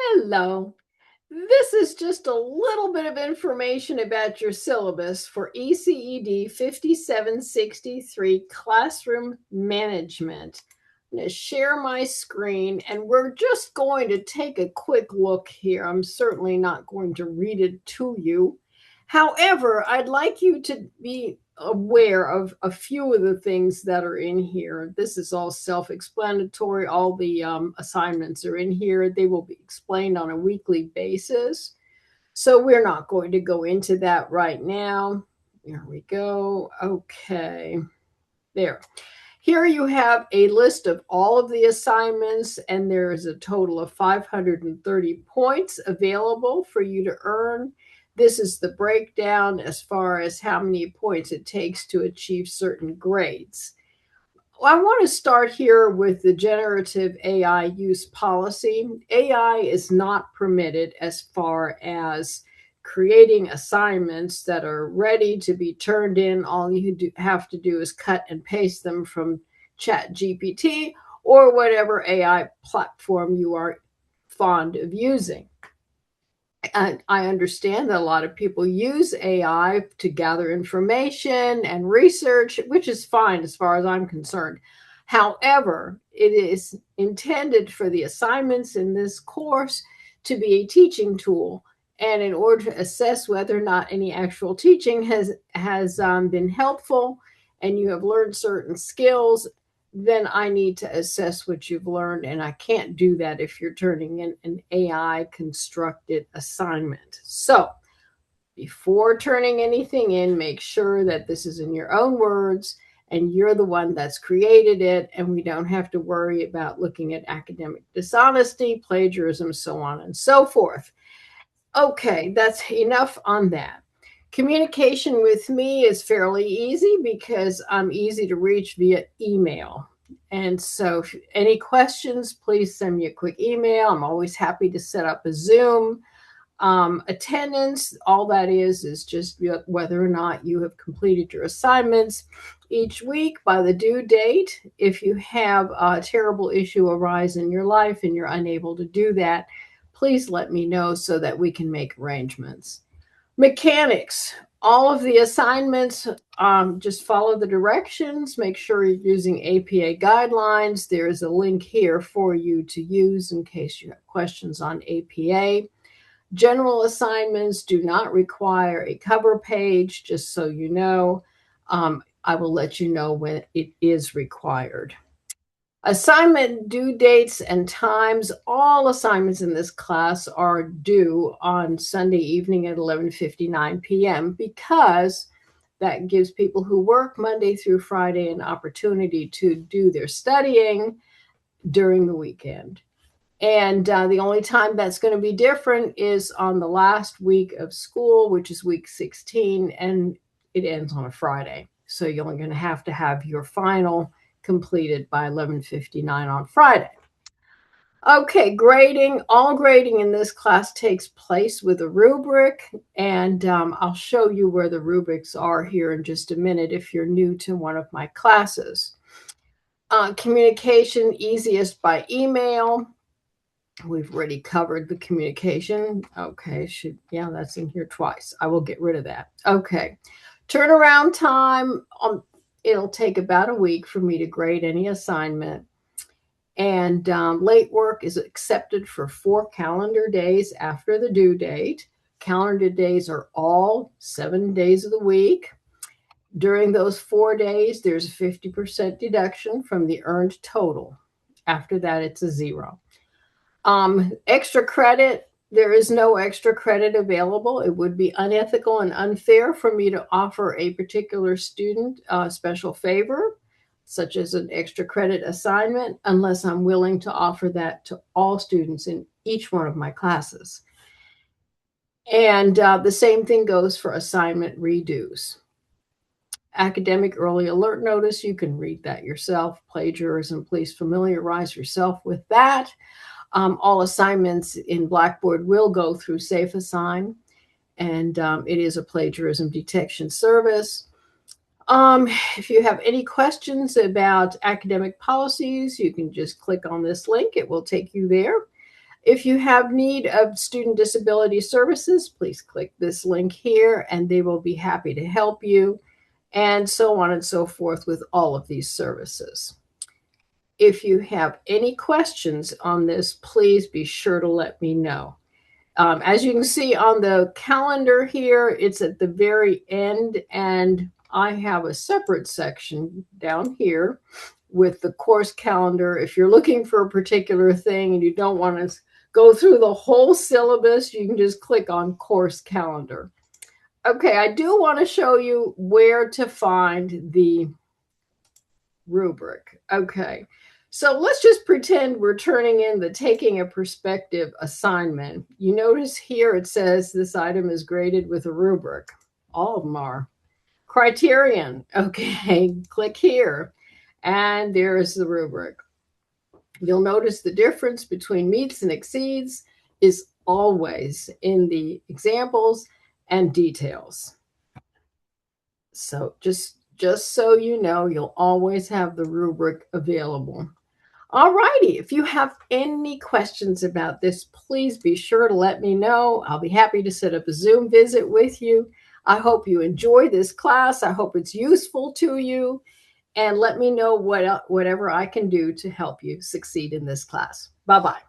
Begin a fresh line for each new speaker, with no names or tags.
Hello. This is just a little bit of information about your syllabus for ECED 5763 Classroom Management. I'm going to share my screen and we're just going to take a quick look here. I'm certainly not going to read it to you. However, I'd like you to be aware of a few of the things that are in here. This is all self-explanatory. All the assignments are in here. They will be explained on a weekly basis. So we're not going to go into that right now. There we go. Okay. There. Here you have a list of all of the assignments, and there is a total of 530 points available for you to earn. This is the breakdown as far as how many points it takes to achieve certain grades. Well, I want to start here with the generative AI use policy. AI is not permitted as far as creating assignments that are ready to be turned in. All you have to do is cut and paste them from ChatGPT or whatever AI platform you are fond of using. I understand that a lot of people use AI to gather information and research, which is fine as far as I'm concerned. However, it is intended for the assignments in this course to be a teaching tool. And in order to assess whether or not any actual teaching has been helpful and you have learned certain skills, then I need to assess what you've learned. And I can't do that if you're turning in an AI constructed assignment. So before turning anything in, make sure that this is in your own words and you're the one that's created it. And we don't have to worry about looking at academic dishonesty, plagiarism, so on and so forth. Okay, that's enough on that. Communication with me is fairly easy because I'm easy to reach via email. And so if any questions, please send me a quick email. I'm always happy to set up a Zoom. Attendance, all that is just whether or not you have completed your assignments each week by the due date. If you have a terrible issue arise in your life and you're unable to do that, please let me know so that we can make arrangements. Mechanics, all of the assignments, just follow the directions. Make sure you're using APA guidelines. There is a link here for you to use in case you have questions on APA. General assignments do not require a cover page, just so you know. I will let you know when it is required. Assignment due dates and times. All assignments in this class are due on Sunday evening at 11:59 p.m. because that gives people who work Monday through Friday an opportunity to do their studying during the weekend. And the only time that's going to be different is on the last week of school, which is week 16, and it ends on a Friday. So you're only going to have your final completed by 11:59 on Friday. Okay, grading. All grading in this class takes place with a rubric, and I'll show you where the rubrics are here in just a minute if you're new to one of my classes. Communication, easiest by email. We've already covered the communication. Okay, that's in here twice. I will get rid of that. Okay, turnaround time. It'll take about a week for me to grade any assignment. And late work is accepted for 4 calendar days after the due date. Calendar days are all 7 days of the week. During those 4 days, there's a 50% deduction from the earned total. After that, it's a 0. Extra credit, there is no extra credit available. It would be unethical and unfair for me to offer a particular student a special favor, such as an extra credit assignment, unless I'm willing to offer that to all students in each one of my classes. And the same thing goes for assignment redos. Academic early alert notice, you can read that yourself. Plagiarism, please familiarize yourself with that. All assignments in Blackboard will go through SafeAssign, and it is a plagiarism detection service. If you have any questions about academic policies, you can just click on this link. It will take you there. If you have need of student disability services, please click this link here and they will be happy to help you, and so on and so forth with all of these services. If you have any questions on this, please be sure to let me know. As you can see on the calendar here, it's at the very end, and I have a separate section down here with the course calendar. If you're looking for a particular thing and you don't want to go through the whole syllabus, you can just click on course calendar. Okay, I do want to show you where to find the rubric. Okay, so let's just pretend we're turning in the taking a perspective assignment. You notice here it says this item is graded with a rubric. All of them are. Criterion. Okay, click here. And there is the rubric. You'll notice the difference between meets and exceeds is always in the examples and details. So just so you know, you'll always have the rubric available. All righty. If you have any questions about this, please be sure to let me know. I'll be happy to set up a Zoom visit with you. I hope you enjoy this class. I hope it's useful to you. And let me know whatever I can do to help you succeed in this class. Bye-bye.